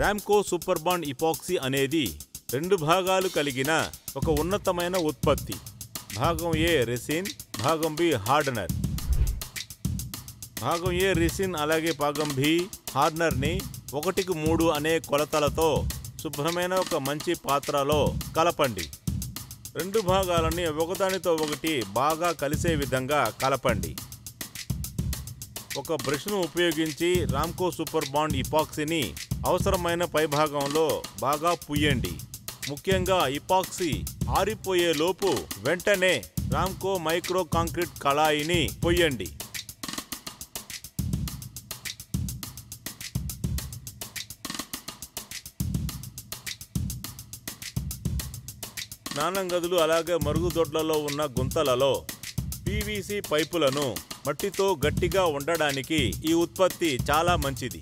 Ramco super bond ఇపాక్సీ అనేది 2 భాగాలు కలిగిన ఒక ఉన్నతమైన ఉత్పత్తి. భాగం ఏ రెసిన్, భాగం బి హార్డనర్. భాగం ఏ రెసిన్ అలాగే భాగం బి హార్డనర్ని 1:3 అనే కొలతలతో శుభ్రమైన ఒక మంచి పాత్రలో కలపండి. 2 భాగాలని ఒకదానితో ఒకటి బాగా కలిసే విధంగా కలపండి. ఒక బ్రష్ను ఉపయోగించి రామ్కో సూపర్ బాండ్ ఇపాక్సీని అవసరమైన పైభాగంలో బాగా పుయ్యండి. ముఖ్యంగా ఇపాక్సీ ఆరిపోయే లోపు వెంటనే రామ్కో మైక్రో కాంక్రీట్ కళాయిని పొయ్యండి. స్నానం గదులు అలాగే మరుగుదొడ్లలో ఉన్న గుంతలలో పీవీసీ పైపులను మట్టితో గట్టిగా ఉండడానికి ఈ ఉత్పత్తి చాలా మంచిది.